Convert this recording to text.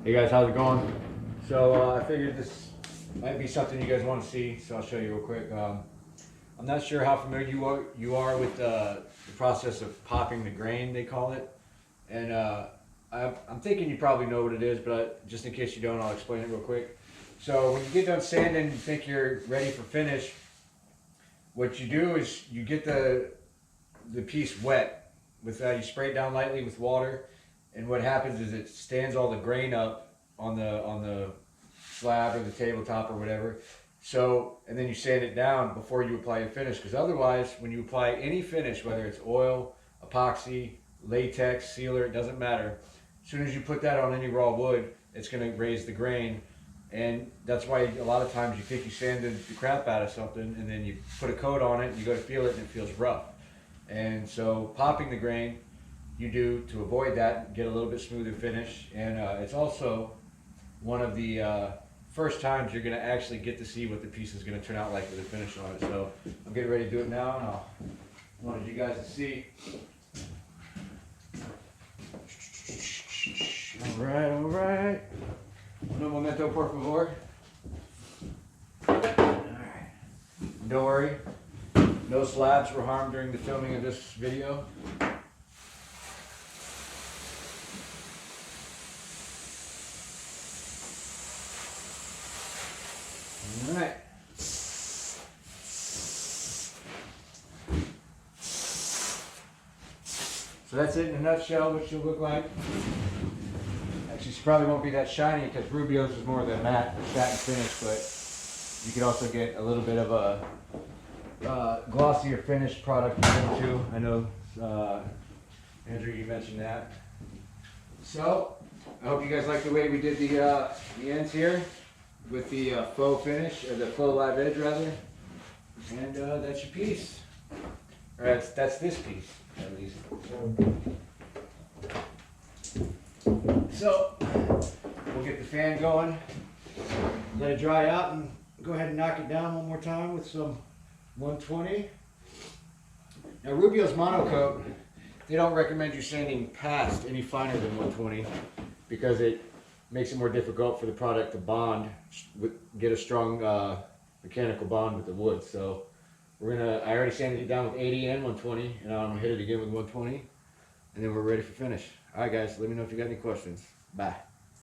Hey guys, how's it going? So I figured this might be something you guys want to see, so I'll show you real quick. I'm not sure how familiar you are with the process of popping the grain, they call it. And I'm thinking you probably know what it is, but just in case you don't, I'll explain it real quick. So when you get done sanding and you think you're ready for finish, what you do is you get the piece wet. You spray it down lightly with water, and what happens is it stands all the grain up on the slab or the tabletop or whatever. So, and then you sand it down before you apply a finish, because otherwise, when you apply any finish, whether it's oil, epoxy, latex, sealer, it doesn't matter. As soon as you put that on any raw wood, it's going to raise the grain, and that's why a lot of times you think you sanded the crap out of something, and then you put a coat on it, and you go to feel it, and it feels rough. And so, popping the grain, you do to avoid that, get a little bit smoother finish, and it's also one of the first times you're going to actually get to see what the piece is going to turn out like with a finish on it. So I'm getting ready to do it now, and I wanted you guys to see. All right, all right. Un momento, por favor. All right. Don't worry, no slabs were harmed during the filming of this video. All right. So that's it in a nutshell, what she'll look like. Actually, she probably won't be that shiny because Rubio's is more of a matte satin finish, but you could also get a little bit of a glossier finished product too. I know, Andrew, you mentioned that. So, I hope you guys like the way we did the ends here with the faux finish, or the faux live edge rather. And that's your piece. Or that's this piece, at least. So, we'll get the fan going, let it dry out, and go ahead and knock it down one more time with some 120. Now Rubio's monocoat, they don't recommend you sanding past any finer than 120 because it makes it more difficult for the product to bond, get a strong mechanical bond with the wood. So I already sanded it down with 80 and 120, and I'm gonna hit it again with 120, and then we're ready for finish. All right guys, let me know if you got any questions. Bye.